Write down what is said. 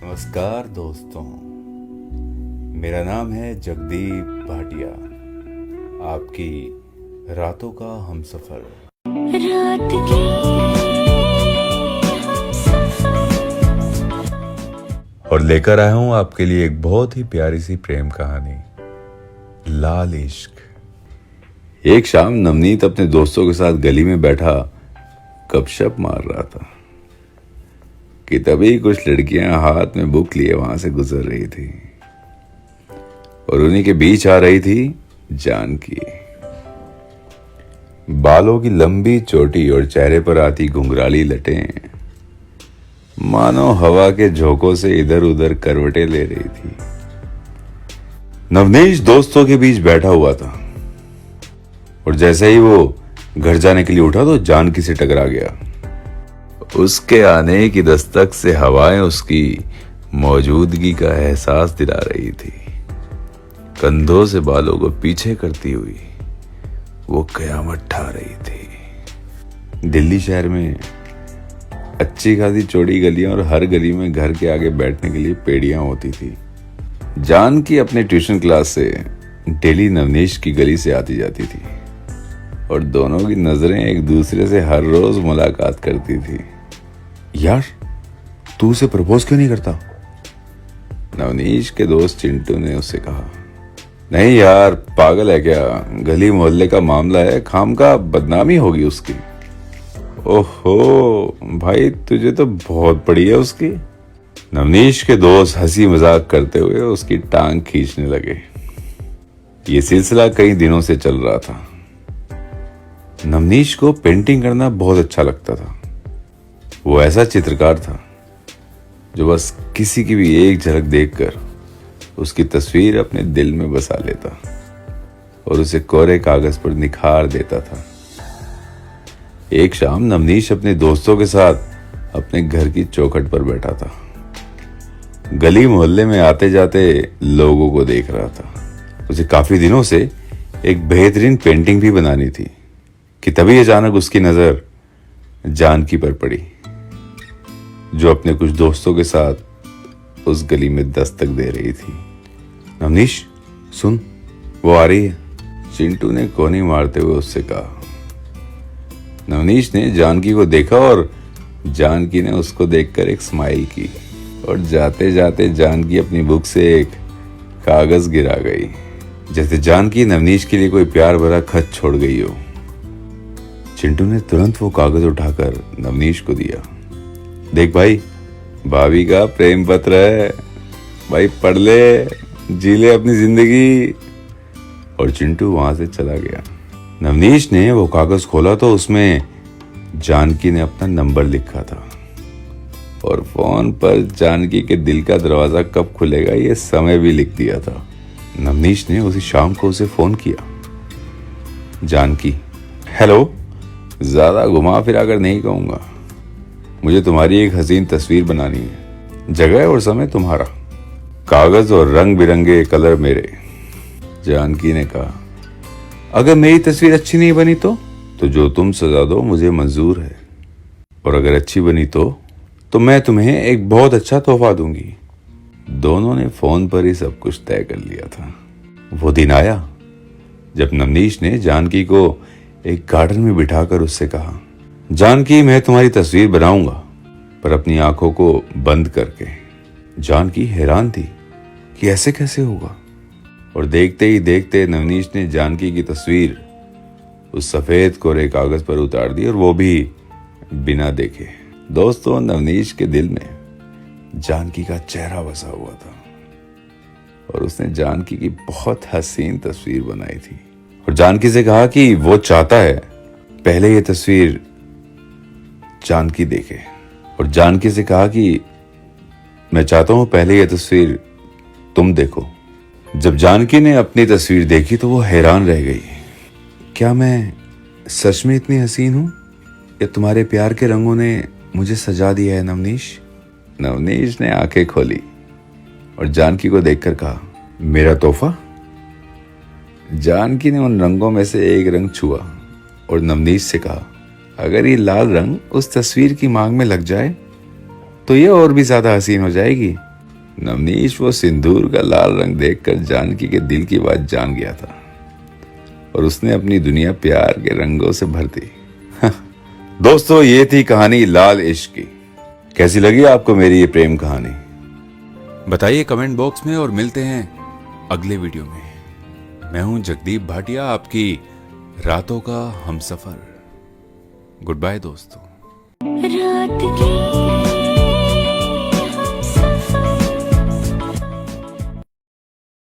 नमस्कार दोस्तों, मेरा नाम है जगदीप भाटिया, आपकी रातों का हमसफर। रात की और लेकर आया हूं आपके लिए एक बहुत ही प्यारी सी प्रेम कहानी, लाल इश्क। एक शाम नवनीत अपने दोस्तों के साथ गली में बैठा गपशप मार रहा था कि तभी कुछ लड़कियां हाथ में बुक लिए वहां से गुजर रही थी और उन्हीं के बीच आ रही थी जानकी। बालों की लंबी चोटी और चेहरे पर आती घुंघराली लटें मानो हवा के झोंकों से इधर उधर करवटें ले रही थी। नवनीश दोस्तों के बीच बैठा हुआ था और जैसे ही वो घर जाने के लिए उठा तो जानकी से टकरा गया। उसके आने की दस्तक से हवाएं उसकी मौजूदगी का एहसास दिला रही थी। कंधों से बालों को पीछे करती हुई वो कयामत ठा रही थी। दिल्ली शहर में अच्छी खासी चौड़ी गलियां और हर गली में घर के आगे बैठने के लिए पेड़ियां होती थी। जानकी अपने ट्यूशन क्लास से डेली नवनीश की गली से आती जाती थी और दोनों की नजरें एक दूसरे से हर रोज मुलाकात करती थी। यार, तू उसे प्रपोज क्यों नहीं करता? नवनीश के दोस्त चिंटू ने उससे कहा। नहीं यार, पागल है क्या? गली मोहल्ले का मामला है, खाम का बदनामी होगी उसकी। ओहो भाई, तुझे तो बहुत पड़ी है उसकी। नवनीश के दोस्त हंसी मजाक करते हुए उसकी टांग खींचने लगे। ये सिलसिला कई दिनों से चल रहा था। नवनीश को पेंटिंग करना बहुत अच्छा लगता था। वो ऐसा चित्रकार था जो बस किसी की भी एक झलक देखकर उसकी तस्वीर अपने दिल में बसा लेता और उसे कोरे कागज पर निखार देता था। एक शाम नवनीश अपने दोस्तों के साथ अपने घर की चौखट पर बैठा था। गली मोहल्ले में आते जाते लोगों को देख रहा था। उसे काफी दिनों से एक बेहतरीन पेंटिंग भी बनानी थी कि तभी अचानक उसकी नजर जानकी पर पड़ी, जो अपने कुछ दोस्तों के साथ उस गली में दस्तक दे रही थी। नवनीश सुन, वो आ रही है, चिंटू ने कोनी मारते हुए उससे कहा। नवनीश ने जानकी को देखा और जानकी ने उसको देखकर एक स्माइल की और जाते जाते जानकी अपनी बुक से एक कागज गिरा गई, जैसे जानकी नवनीश के लिए कोई प्यार भरा खत छोड़ गई हो। चिंटू ने तुरंत वो कागज उठाकर नवनीश को दिया। देख भाई, भाभी का प्रेम पत्र है, भाई पढ़ ले, जी ले अपनी जिंदगी। और चिंटू वहां से चला गया। नवनीश ने वो कागज खोला तो उसमें जानकी ने अपना नंबर लिखा था और फोन पर जानकी के दिल का दरवाजा कब खुलेगा ये समय भी लिख दिया था। नवनीश ने उसी शाम को उसे फोन किया। जानकी, हेलो। ज्यादा घुमा फिरा कर नहीं कहूंगा, मुझे तुम्हारी एक हसीन तस्वीर बनानी है। जगह और समय तुम्हारा, कागज और रंग बिरंगे कलर मेरे। जानकी ने कहा, अगर मेरी तस्वीर अच्छी नहीं बनी तो जो तुम सजा दो मुझे मंजूर है, और अगर अच्छी बनी तो मैं तुम्हें एक बहुत अच्छा तोहफा दूंगी। दोनों ने फोन पर ही सब कुछ तय कर लिया था। वो दिन आया जब नवनीश ने जानकी को एक गार्डन में बिठाकर उससे कहा, जानकी, मैं तुम्हारी तस्वीर बनाऊंगा, पर अपनी आंखों को बंद करके। जानकी हैरान थी कि ऐसे कैसे होगा, और देखते ही देखते नवनीश ने जानकी की तस्वीर उस सफेद कोरे कागज पर उतार दी, और वो भी बिना देखे। दोस्तों, नवनीश के दिल में जानकी का चेहरा बसा हुआ था और उसने जानकी की बहुत हसीन तस्वीर बनाई थी और जानकी से कहा कि वो चाहता है पहले ये तस्वीर जानकी देखे, और जानकी से कहा कि मैं चाहता हूं पहले ये तस्वीर तुम देखो। जब जानकी ने अपनी तस्वीर देखी तो वो हैरान रह गई। क्या मैं सच में इतनी हसीन हूं, या तुम्हारे प्यार के रंगों ने मुझे सजा दिया है नवनीश? नवनीश ने आंखें खोली और जानकी को देखकर कहा, मेरा तोहफा। जानकी ने उन रंगों में से एक रंग छुआ और नवनीश से कहा, अगर ये लाल रंग उस तस्वीर की मांग में लग जाए तो ये और भी ज्यादा हसीन हो जाएगी। नवनीश वो सिंदूर का लाल रंग देखकर जानकी के दिल की बात जान गया था और उसने अपनी दुनिया प्यार के रंगों से भर दी। दोस्तों, ये थी कहानी लाल इश्क की। कैसी लगी आपको मेरी ये प्रेम कहानी? बताइए कमेंट बॉक्स में और मिलते हैं अगले वीडियो में। मैं हूं जगदीप भाटिया, आपकी रातों का हमसफर। गुड बाय दोस्तों। रात की